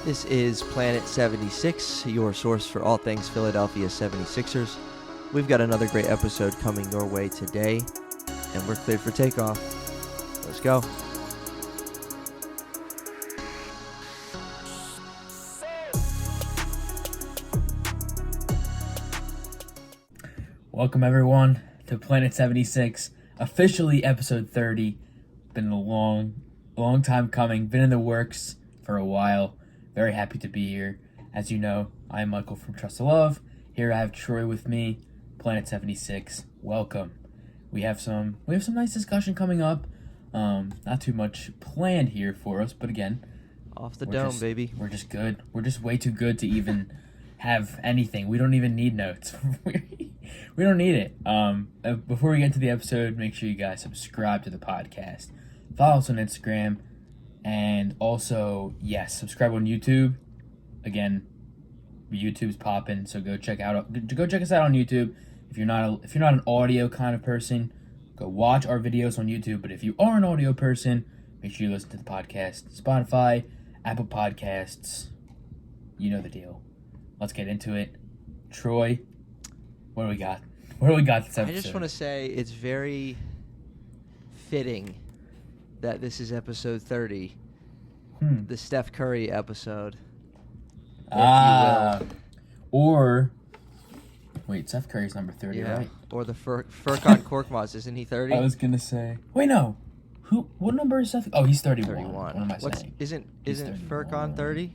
This is Planet 76, your source for all things Philadelphia 76ers. We've got another great episode coming your way today, and we're cleared for takeoff. Let's go. Welcome everyone to Planet 76, officially episode 30. Been a long time coming, been in the works for a while. Very happy to be here. As you know, I'm Michael from Trust to Love. Here I have Troy with me, Planet 76. Welcome. We have some nice discussion coming up. Not too much planned here for us, but again, off the dome, baby. We're just good. We're just way too good to even have anything. We don't even need notes. We don't need it. Before we get to the episode, make sure you guys subscribe to the podcast. Follow us on Instagram. And also, yes, subscribe on YouTube. Again, YouTube's popping, so go check us out on YouTube. If you're not an audio kind of person, go watch our videos on YouTube. But if you are an audio person, make sure you listen to the podcast. Spotify, Apple Podcasts, you know the deal. Let's get into it. Troy, what do we got? What do we got this episode? I just want to say it's very fitting that this is episode 30, the Steph Curry episode. Or wait, Steph Curry's number 30, right? Or the Furkan Korkmaz, isn't he 30? I was gonna say. Wait, no. What number is Steph? Oh, he's 31. 31. What am I saying? Isn't Furkan 30?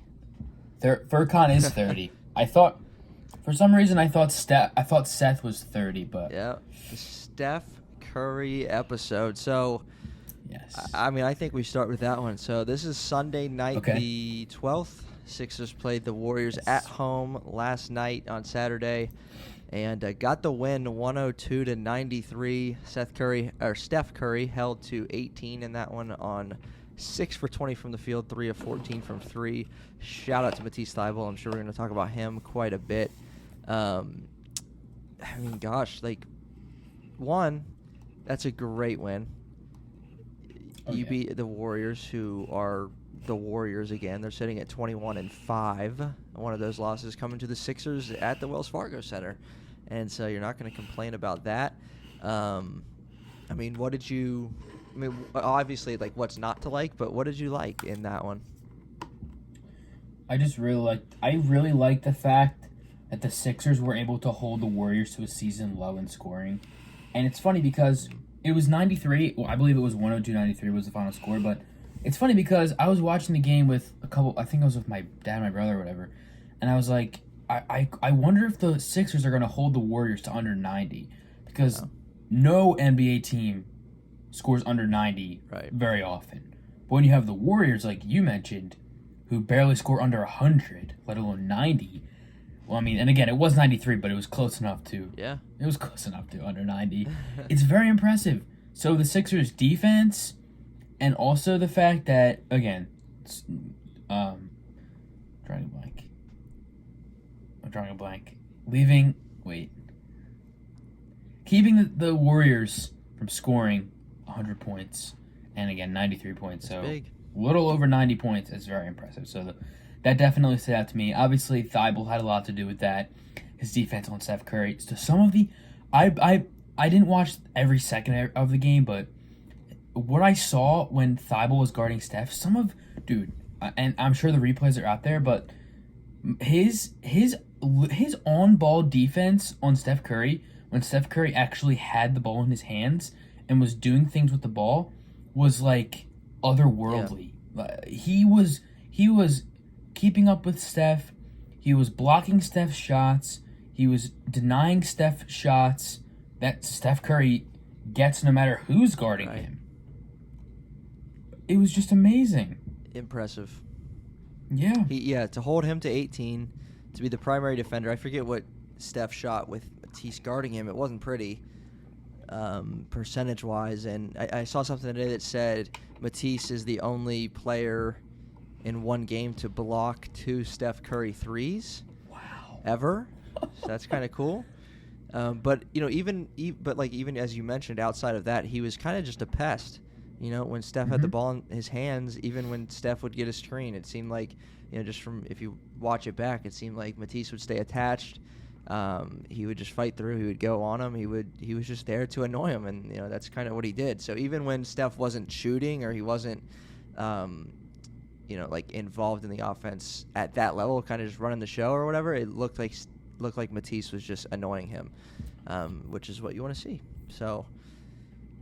Furkan is 30. For some reason I thought Seth was 30, but yeah, the Steph Curry episode. So. Yes. I think we start with that one. So this is Sunday night, the 12th. Sixers played the Warriors at home last night on Saturday and got the win 102-93. Steph Curry held to 18 in that one on 6 for 20 from the field, 3 of 14 from 3. Shout out to Matisse Thybulle. I'm sure we're going to talk about him quite a bit. That's a great win. You beat the Warriors, who are the Warriors again. They're sitting at 21-5. One of those losses coming to the Sixers at the Wells Fargo Center, and so you're not going to complain about that. Obviously, like what's not to like, but what did you like in that one? I really liked the fact that the Sixers were able to hold the Warriors to a season low in scoring, and it's funny because it was 93. Well, I believe it was 102-93 was the final score. But it's funny because I was watching the game with I think I was with my dad and my brother or whatever. And I was like, I wonder if the Sixers are going to hold the Warriors to under 90. Because no NBA team scores under 90 very often. But when you have the Warriors, like you mentioned, who barely score under 100, let alone 90. Well, I mean, and again, it was 93, but it was close enough to. Yeah. It was close enough to under 90. It's very impressive. So the Sixers' defense, and also the fact that, again, I'm drawing a blank. Keeping the Warriors from scoring 100 points, and again, 93 points. That's big. A little over 90 points is very impressive. So that definitely stood out to me. Obviously, Thybulle had a lot to do with that. His defense on Steph Curry. So some of the, I didn't watch every second of the game, but what I saw when Thybulle was guarding Steph, and I'm sure the replays are out there, but his on-ball defense on Steph Curry, when Steph Curry actually had the ball in his hands and was doing things with the ball, was like otherworldly. Yeah. He was keeping up with Steph. He was blocking Steph's shots. He was denying Steph shots that Steph Curry gets no matter who's guarding him. It was just amazing. Impressive. Yeah. To hold him to 18, to be the primary defender. I forget what Steph shot with Matisse guarding him. It wasn't pretty, percentage-wise. And I saw something today that said Matisse is the only player in one game to block 2 Steph Curry threes. Wow. Ever. So that's kind of cool. But even as you mentioned, outside of that, he was kind of just a pest. when Steph had the ball in his hands, even when Steph would get a screen, it seemed like, just from if you watch it back, it seemed like Matisse would stay attached. He would just fight through. He would go on him. He was just there to annoy him, and that's kind of what he did. So even when Steph wasn't shooting or he wasn't, like involved in the offense at that level, kind of just running the show or whatever, it looked like Matisse was just annoying him, which is what you want to see. So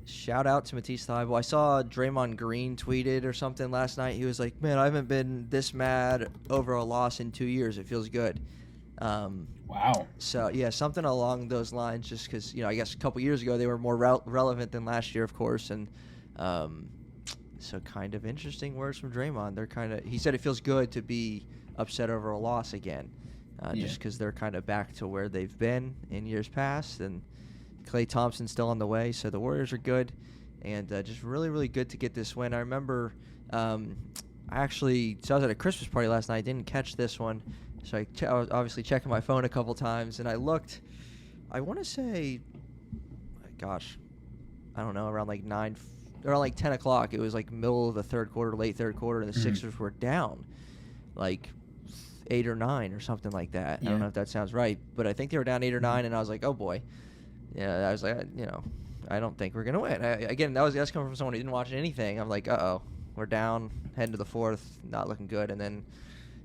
shout out to Matisse Thybulle. I saw Draymond Green tweeted or something last night. He was like, "Man, I haven't been this mad over a loss in 2 years. It feels good." Wow. So, yeah, something along those lines, just because, I guess a couple years ago they were more relevant than last year, of course. And so kind of interesting words from Draymond. He said it feels good to be upset over a loss again, just because they're kind of back to where they've been in years past. And Klay Thompson's still on the way, so the Warriors are good. And just really, really good to get this win. I remember I was at a Christmas party last night. I didn't catch this one. So I was obviously checking my phone a couple times, and I looked. I want to say, gosh, I don't know, around like 10 o'clock. It was like middle of the third quarter, late third quarter, and the Sixers were down like 8 or 9 or something like that. Yeah. I don't know if that sounds right, but I think they were down 8 or 9, and I was like, oh boy. Yeah, I was like, I don't think we're gonna win. Again, that's coming from someone who didn't watch anything. I'm like, we're down, heading to the fourth, not looking good, and then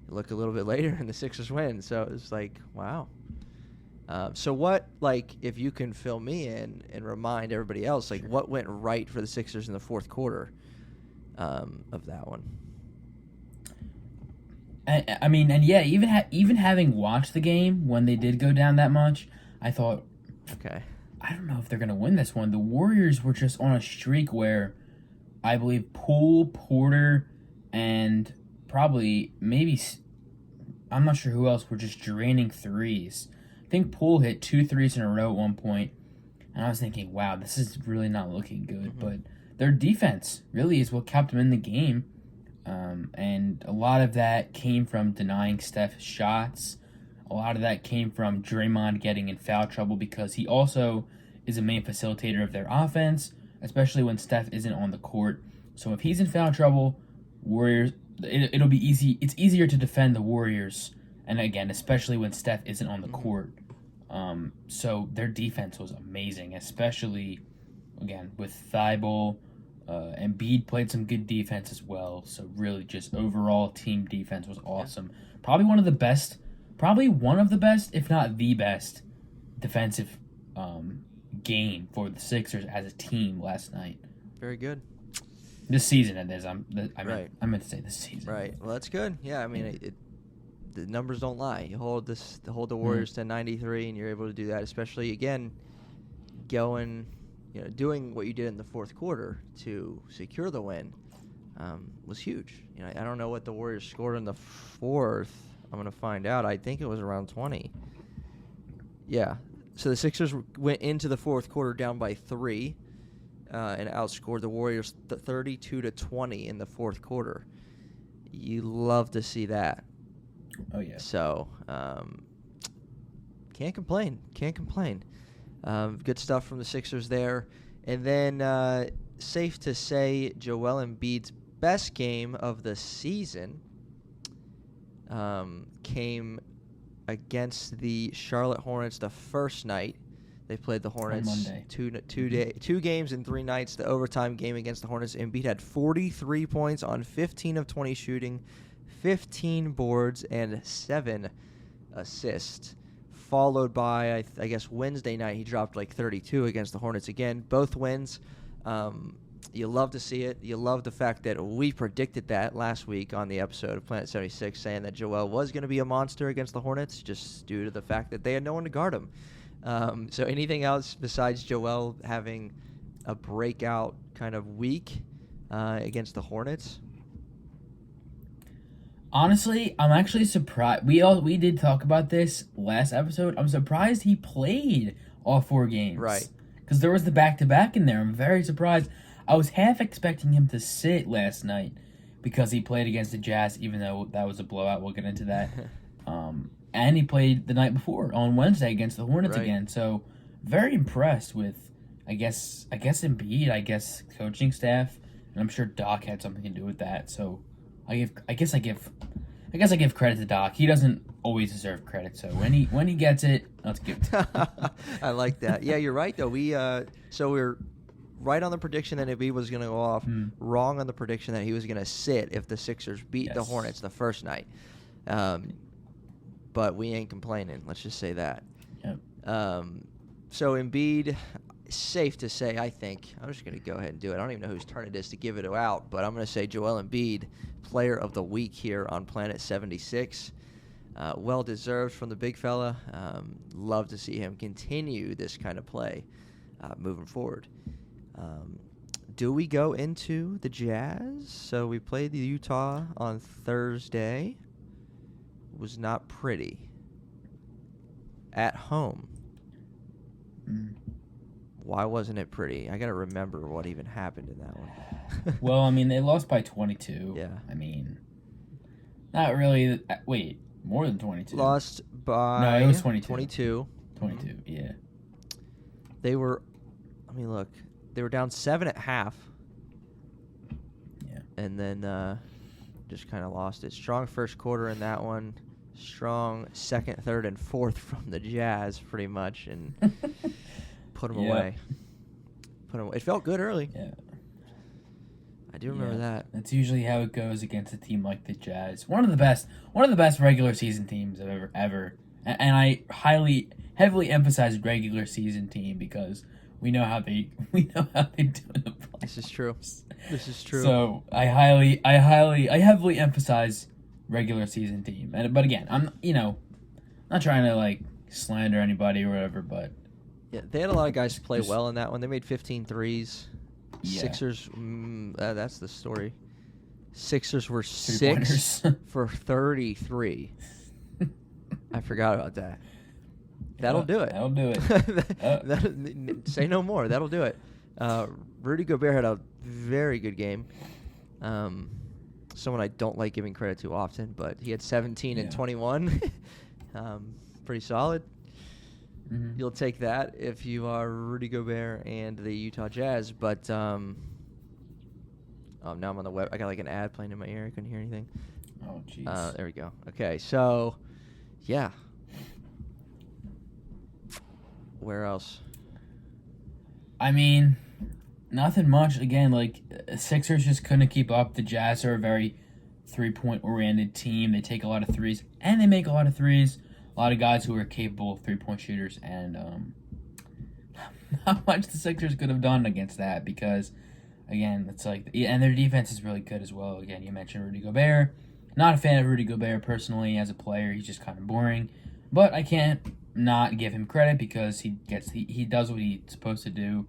look a little bit later and the Sixers win. So it's like, wow. So what, if you can fill me in and remind everybody else, what went right for the Sixers in the fourth quarter of that one? Even having watched the game when they did go down that much, I thought, okay, I don't know if they're going to win this one. The Warriors were just on a streak where I believe Poole, Porter, and I'm not sure who else were just draining threes. I think Poole hit 2 threes in a row at one point, and I was thinking, wow, this is really not looking good. But their defense really is what kept them in the game, and a lot of that came from denying Steph shots. A lot of that came from Draymond getting in foul trouble because he also is a main facilitator of their offense, especially when Steph isn't on the court. So if he's in foul trouble, Warriors... It'll be easy. It's easier to defend the Warriors, and again, especially when Steph isn't on the court. So their defense was amazing, especially again with Thybulle. Embiid played some good defense as well. So really, just overall team defense was awesome. Yeah. Probably one of the best, if not the best, defensive game for the Sixers as a team last night. Very good. This season it is. I meant to say this season. Right. Well, that's good. Yeah, I mean, the numbers don't lie. You hold the Warriors to 93, and you're able to do that, especially, again, doing what you did in the fourth quarter to secure the win was huge. I don't know what the Warriors scored in the fourth. I'm going to find out. I think it was around 20. Yeah. So the Sixers went into the fourth quarter down by 3. And outscored the Warriors 32-20 in the fourth quarter. You love to see that. Oh yeah. So can't complain. Good stuff from the Sixers there. And then safe to say, Joel Embiid's best game of the season came against the Charlotte Hornets the first night. They played the Hornets on Monday. 2 games in 3 nights. The overtime game against the Hornets, Embiid had 43 points on 15 of 20 shooting, 15 boards, and 7 assists. Followed by, I guess, Wednesday night, he dropped 32 against the Hornets again. Both wins. You love to see it. You love the fact that we predicted that last week on the episode of Planet 76, saying that Joel was going to be a monster against the Hornets just due to the fact that they had no one to guard him. So anything else besides Joel having a breakout kind of week against the Hornets? Honestly, I'm actually surprised. We did talk about this last episode. I'm surprised he played all 4 games. Right. Because there was the back-to-back in there. I'm very surprised. I was half expecting him to sit last night because he played against the Jazz, even though that was a blowout. We'll get into that. And he played the night before on Wednesday against the Hornets again. So very impressed with, I guess Embiid, coaching staff, and I'm sure Doc had something to do with that. So I guess I give credit to Doc. He doesn't always deserve credit, so when he gets it, let's give it to him. I like that. Yeah, you're right though. We're right on the prediction that Embiid was going to go off. Wrong on the prediction that he was going to sit if the Sixers beat the Hornets the first night. But we ain't complaining. Let's just say that. Yep. So Embiid, safe to say, I think, I'm just going to go ahead and do it. I don't even know whose turn it is to give it out, but I'm going to say Joel Embiid, player of the week here on Planet 76. Well-deserved from the big fella. Love to see him continue this kind of play moving forward. Do we go into the Jazz? So we played the Utah on Thursday. It was not pretty. At home. Why wasn't it pretty? I got to remember what even happened in that one. Well, I mean, they lost by 22. Yeah. I mean, not really. Wait, more than 22. Lost by... No, it was 22. 22. 22, yeah. They were... Let me look. They were down 7 at half. Yeah. And then just kind of lost it. Strong first quarter in that one. Strong second, third, and fourth from the Jazz, pretty much, and put them away. It felt good early. Yeah. I do remember that. That's usually how it goes against a team like the Jazz. One of the best regular season teams I've ever. And I heavily emphasize regular season team because we know how they do in the playoffs. This is true. So I heavily emphasize regular season team. But again, I'm not trying to like slander anybody or whatever, but yeah, they had a lot of guys play well in that one. They made 15 threes. Yeah. Sixers, that's the story. Sixers were 6 for 33. I forgot about that. That'll do it. That'll do it. Say no more. That'll do it. Rudy Gobert had a very good game. Someone I don't like giving credit to often, but he had 17 and 21. Pretty solid. Mm-hmm. You'll take that if you are Rudy Gobert and the Utah Jazz. But now I'm on the web. I got like an ad playing in my ear. I couldn't hear anything. Oh, jeez. There we go. Okay, so, yeah. Where else? I mean, nothing much. Again, like, Sixers just couldn't keep up. The Jazz are a very three-point oriented team. They take a lot of threes, and they make a lot of threes. A lot of guys who are capable three-point shooters, and not much the Sixers could have done against that because, again, it's like, and their defense is really good as well. Again, you mentioned Rudy Gobert. Not a fan of Rudy Gobert personally as a player. He's just kind of boring, but I can't not give him credit because he does what he's supposed to do.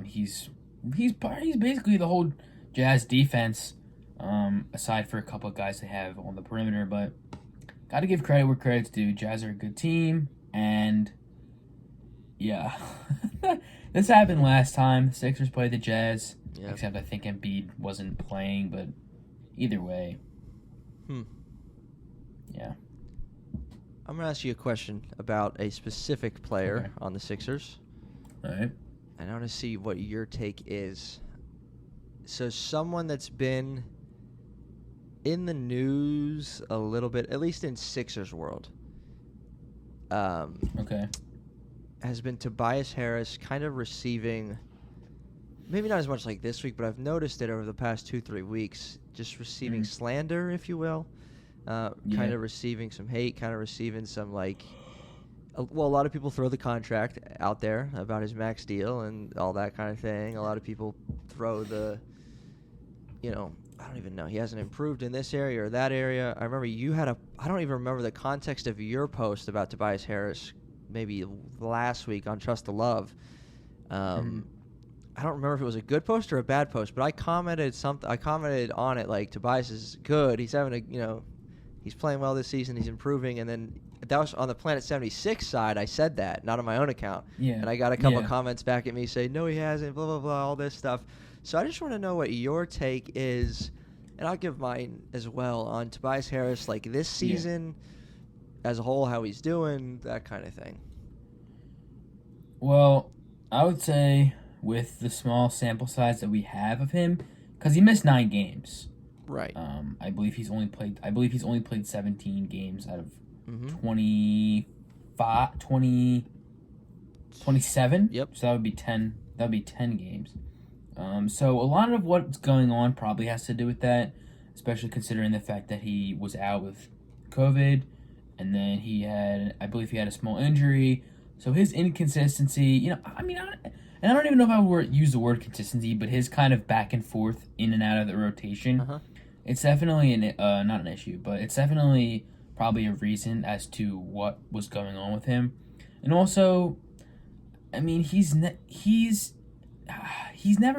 He's basically the whole Jazz defense, aside for a couple of guys they have on the perimeter, but got to give credit where credit's due. Jazz are a good team, and yeah, this happened last time. The Sixers played the Jazz, except I think Embiid wasn't playing, but either way. Yeah. I'm going to ask you a question about a specific player on the Sixers. All right. And I want to see what your take is. So someone that's been in the news a little bit, at least in Sixers world, has been Tobias Harris, kind of receiving, maybe not as much like this week, but I've noticed it over the past 2-3 weeks, just receiving slander, if you will. Kind of receiving some hate, kind of receiving some, like, a lot of people throw the contract out there about his max deal and all that kind of thing. A lot of people throw the, I don't even know. He hasn't improved in this area or that area. I remember you had I don't even remember the context of your post about Tobias Harris maybe last week on Trust the Love. I don't remember if it was a good post or a bad post, but I commented on it like Tobias is good. He's having he's playing well this season. He's improving. And then that was on the Planet 76 side. I said that, not on my own account. Yeah. And I got a couple of comments back at me saying, no, he hasn't, blah, blah, blah, all this stuff. So I just want to know what your take is, and I'll give mine as well, on Tobias Harris, like this season as a whole, how he's doing, that kind of thing. Well, I would say with the small sample size that we have of him, because he missed 9 games. Right. I believe he's only played 17 games out of 27. Yep. So that would be 10. That would be 10 games. So a lot of what's going on probably has to do with that, especially considering the fact that he was out with COVID, and then I believe he had a small injury. So his inconsistency, I don't even know if I would use the word consistency, but his kind of back and forth in and out of the rotation, it's definitely not an issue, but it's definitely probably a reason as to what was going on with him. And also, I mean, he's never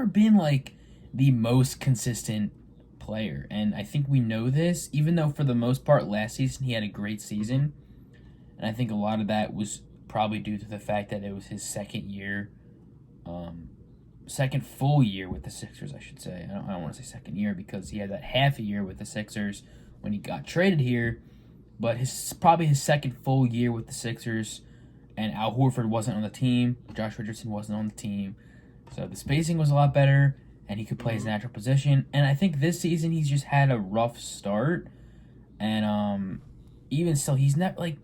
been like the most consistent player, and I think we know this, even though for the most part last season he had a great season, and I think a lot of that was probably due to the fact that it was his second full year with the Sixers, I should say. I don't want to say second year because he had that half a year with the Sixers when he got traded here, but probably his second full year with the Sixers, and Al Horford wasn't on the team, Josh Richardson wasn't on the team, so the spacing was a lot better, and he could play his natural position. And I think this season he's just had a rough start, and even still, he's not like,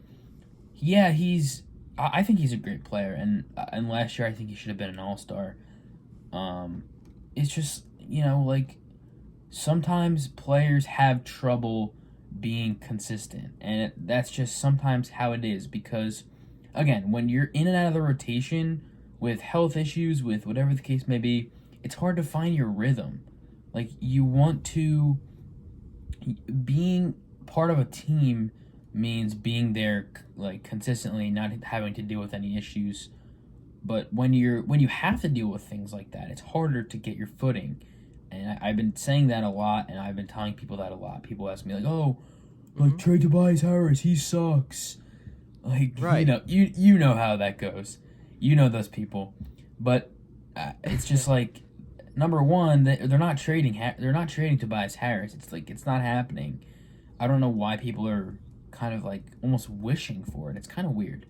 I think he's a great player, and last year I think he should have been an all-star. It's just, like, sometimes players have trouble being consistent, and that's just sometimes how it is, because, again, when you're in and out of the rotation with health issues, with whatever the case may be, it's hard to find your rhythm. Like, being part of a team means being there, like, consistently, not having to deal with any issues. But when you have to deal with things like that, it's harder to get your footing. And I've been saying that a lot, and I've been telling people that a lot. People ask me, like, oh, like, trade Tobias Harris, he sucks. Like, right. You know how that goes. You know those people. But it's just like, number one, they're not trading Tobias Harris. It's like, it's not happening. I don't know why people are kind of like almost wishing for it. It's kind of weird.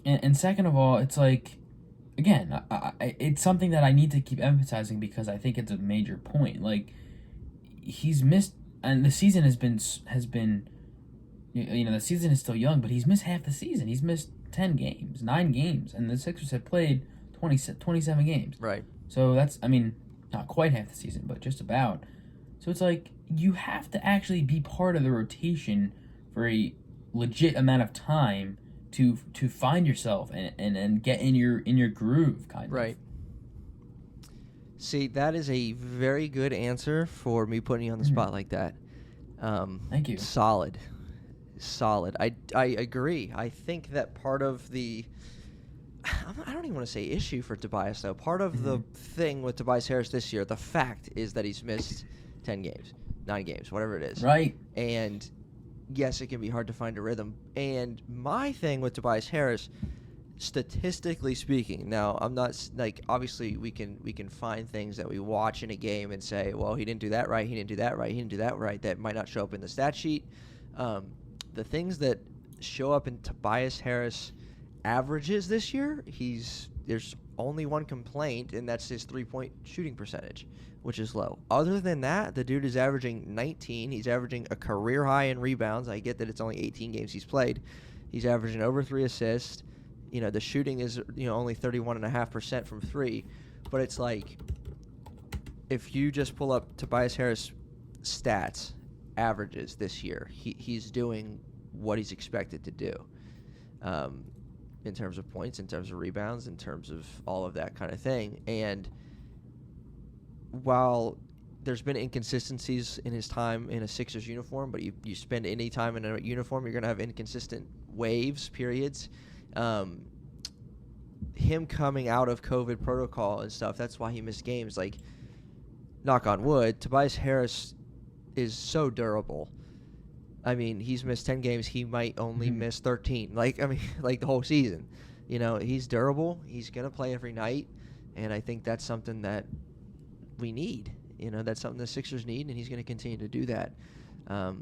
And second of all, it's like, again, it's something that I need to keep emphasizing because I think it's a major point. Like, he's missed, and the season has been the season is still young, but he's missed half the season. He's missed 10 games, 9 games, and the Sixers have played 27 games. Right. So that's, not quite half the season, but just about. So it's like, you have to actually be part of the rotation for a legit amount of time to find yourself and get in your groove, kind of. Right. See, that is a very good answer for me putting you on the spot like that. Thank you. Solid. I agree. I think that part of the, I don't even want to say issue for Tobias, though. Part of the thing with Tobias Harris this year, the fact is that he's missed 10 games, 9 games, whatever it is. Right. And yes, it can be hard to find a rhythm. And my thing with Tobias Harris, statistically speaking, now I'm not like, obviously we can find things that we watch in a game and say, well, he didn't do that right, he didn't do that right, he didn't do that right, that might not show up in the stat sheet. The things that show up in Tobias Harris averages this year, there's only one complaint, and that's his 3-point shooting percentage, which is low. Other than that, the dude is averaging 19. He's averaging a career high in rebounds. I get that it's only 18 games he's played. He's averaging over 3 assists. The shooting is only 31.5% from 3. But it's like, if you just pull up Tobias Harris stats, averages this year, he's doing what he's expected to do. In terms of points, in terms of rebounds, in terms of all of that kind of thing. And while there's been inconsistencies in his time in a Sixers uniform, but you spend any time in a uniform, you're going to have inconsistent waves, periods. Him coming out of COVID protocol and stuff, that's why he missed games. Like, knock on wood, Tobias Harris is so durable. He's missed 10 games. He might only miss 13. Like the whole season. He's durable. He's going to play every night. And I think that's something that we need. That's something the Sixers need, and he's going to continue to do that. So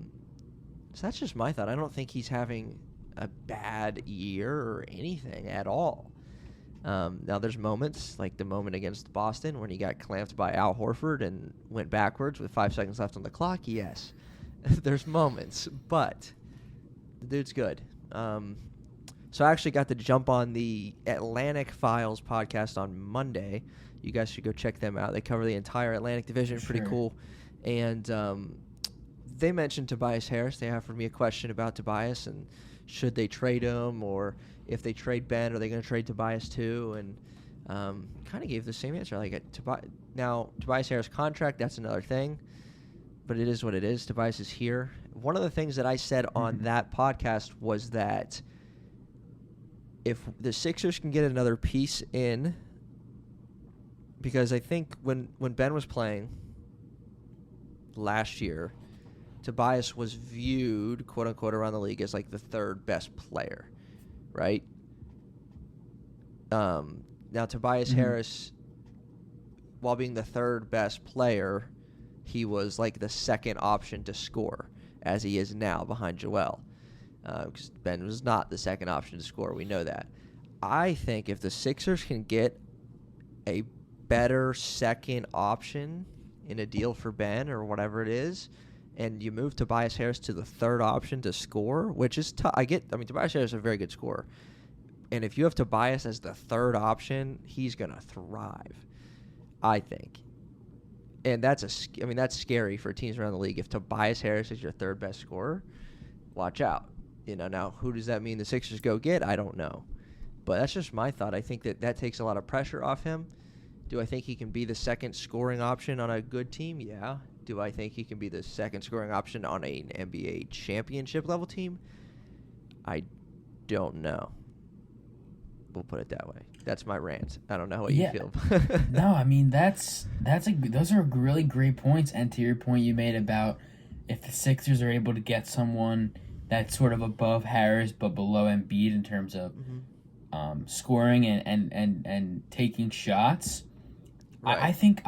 that's just my thought. I don't think he's having a bad year or anything at all. Now there's moments like the moment against Boston when he got clamped by Al Horford and went backwards with 5 seconds left on the clock. Yes, there's moments, but the dude's good. So I actually got to jump on the Atlantic Files podcast on Monday. You guys should go check them out. They cover the entire Atlantic Division. Pretty cool. And they mentioned Tobias Harris. They offered me a question about Tobias and should they trade him, or if they trade Ben, are they going to trade Tobias too? And kind of gave the same answer. Like now, Tobias Harris' contract, that's another thing, but it is what it is. Tobias is here. One of the things that I said on that podcast was that if the Sixers can get another piece in, because I think when Ben was playing last year, Tobias was viewed, quote unquote, around the league as like the third best player, right? Now Tobias Harris, while being the third best player, he was like the second option to score, as he is now behind Joel. Because Ben was not the second option to score. We know that. I think if the Sixers can get a better second option in a deal for Ben or whatever it is, and you move Tobias Harris to the third option to score, which is tough. Tobias Harris is a very good scorer. And if you have Tobias as the third option, he's going to thrive, I think. And that's scary for teams around the league. If Tobias Harris is your third best scorer, watch out. Now who does that mean the Sixers go get? I don't know. But that's just my thought. I think that takes a lot of pressure off him. Do I think he can be the second scoring option on a good team? Yeah. Do I think he can be the second scoring option on an NBA championship level team? I don't know. We'll put it that way. That's my rant. I don't know how you feel. No, I mean those are really great points. And to your point you made about if the Sixers are able to get someone that's sort of above Harris but below Embiid in terms of scoring and taking shots, right. I think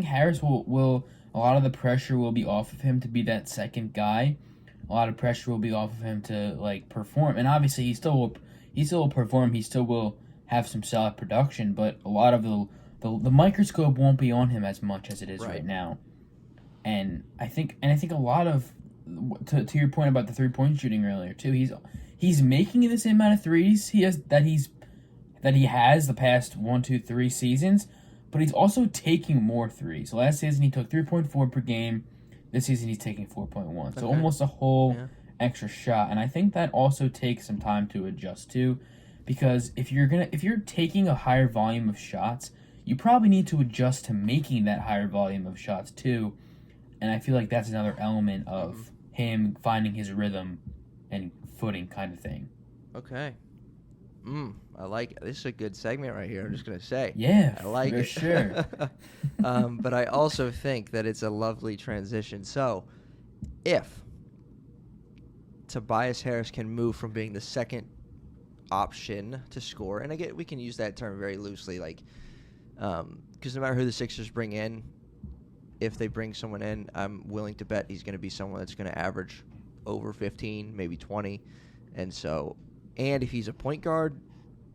Harris will a lot of the pressure will be off of him to be that second guy. A lot of pressure will be off of him to like perform, and obviously he still will perform. He still will have some solid production, but a lot of the microscope won't be on him as much as it is right now. And I think a lot of to your point about the 3-point shooting earlier too. He's making the same amount of threes he has the past 1, 2, 3 seasons, but he's also taking more threes. Last season he took 3.4 per game. This season he's taking 4.1. So almost a whole extra shot. And I think that also takes some time to adjust to, because if you're taking a higher volume of shots, you probably need to adjust to making that higher volume of shots too. And I feel like that's another element of him finding his rhythm and footing kind of thing. Okay. I like it. This is a good segment right here, I'm just going to say. Yeah, I like for it. Sure. But I also think that it's a lovely transition. So, if Tobias Harris can move from being the second option to score, and again, we can use that term very loosely, like, because no matter who the Sixers bring in, if they bring someone in, I'm willing to bet he's going to be someone that's going to average over 15, maybe 20. And if he's a point guard,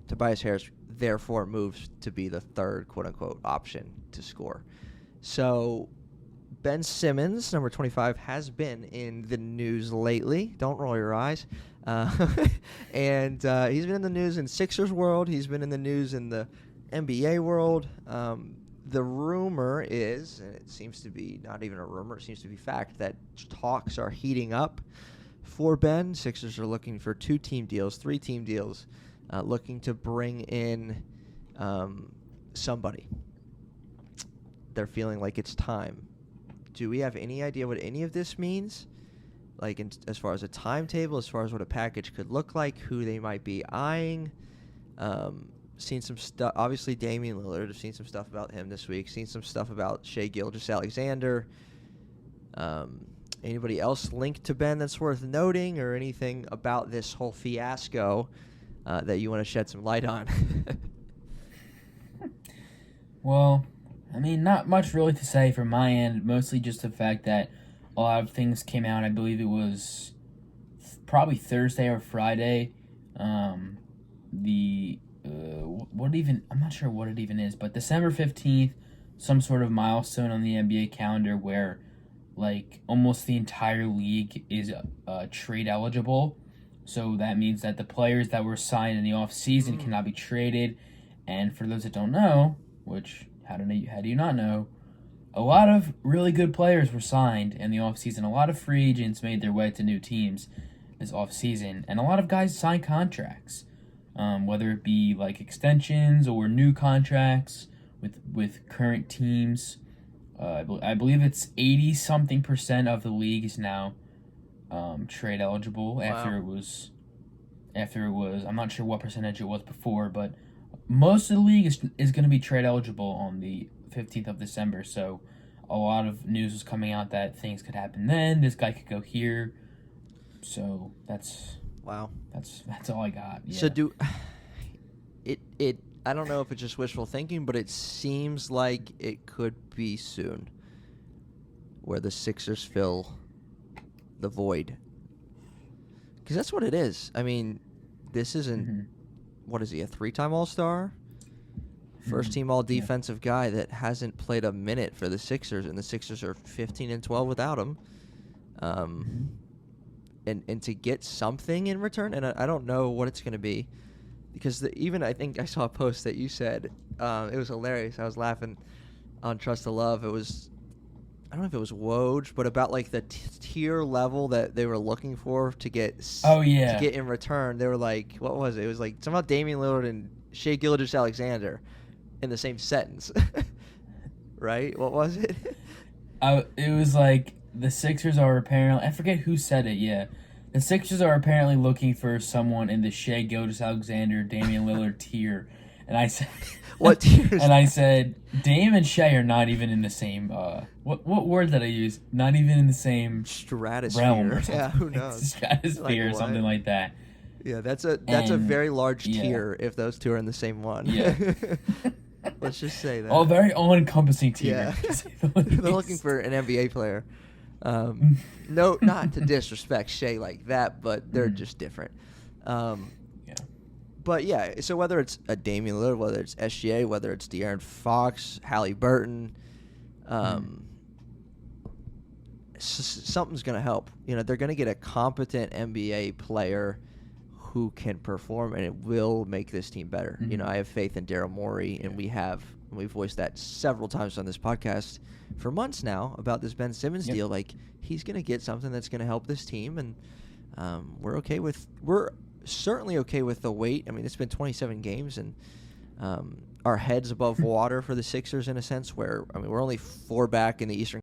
Tobias Harris therefore moves to be the third quote-unquote option to score. So Ben Simmons, number 25, has been in the news lately. Don't roll your eyes. And he's been in the news in Sixers world. He's been in the news in the NBA world. The rumor is, and it seems to be not even a rumor, it seems to be fact, that talks are heating up for Ben. Sixers are looking for 2-team deals, 3-team deals, looking to bring in somebody. They're feeling like it's time. Do we have any idea what any of this means? Like as far as a timetable, as far as what a package could look like, who they might be eyeing? Seen some stuff. Obviously, Damian Lillard. I've seen some stuff about him this week. Seen some stuff about Shai Gilgeous-Alexander. Anybody else linked to Ben that's worth noting, or anything about this whole fiasco that you want to shed some light on? Well, I mean, not much really to say from my end. Mostly just the fact that a lot of things came out. I believe it was probably Thursday or Friday. The I'm not sure what it even is, but December 15th, some sort of milestone on the NBA calendar where like almost the entire league is trade eligible. So that means that the players that were signed in the offseason cannot be traded. And for those that don't know, which how do you not know, a lot of really good players were signed in the offseason. A lot of free agents made their way to new teams this offseason, and a lot of guys signed contracts, whether it be like extensions or new contracts with current teams. I believe it's 80-something% of the league is now trade eligible after it was. I'm not sure what percentage it was before, but most of the league is going to be trade eligible on the 15th of December. So a lot of news was coming out that things could happen then. This guy could go here. So that's all I got. Yeah. So I don't know if it's just wishful thinking, but it seems like it could be soon where the Sixers fill the void. Because that's what it is. I mean, this isn't, what is he, a 3-time All-Star? First-team all-defensive guy that hasn't played a minute for the Sixers, and the Sixers are 15-12 without him. And to get something in return, and I don't know what it's going to be, because even I think I saw a post that you said, it was hilarious. I was laughing on Trust to Love. It was, I don't know if it was Woj, but about like the tier level that they were looking for to get to get in return. They were like, what was it? It was like somehow Damian Lillard and Shai Gilgeous-Alexander in the same sentence. Right? What was it? It was like the Sixers are apparently, I forget who said it, yeah. The Sixers are apparently looking for someone in the Shai Gilgeous-Alexander, Damian Lillard tier. And I said, what tier? And I said, Dame and Shai are not even in the same, what word did I use? Not even in the same stratosphere. Realm or something. Yeah, who knows? Stratosphere or something like that. Yeah, that's a very large tier if those two are in the same one. Yeah. Let's just say that. Oh, very all-encompassing tier. Yeah. They're looking for an NBA player. No, not to disrespect Shai like that, but they're just different. But yeah, so whether it's a Damian Lillard, whether it's SGA, whether it's De'Aaron Fox, Halliburton, something's going to help. You know, they're going to get a competent NBA player who can perform, and it will make this team better. You know, I have faith in Daryl Morey, and we've voiced that several times on this podcast for months now about this Ben Simmons deal. Like, he's going to get something that's going to help this team, and we're certainly okay with the wait. I mean, it's been 27 games, and our heads above water for the Sixers in a sense where, I mean, we're only 4 back in the Eastern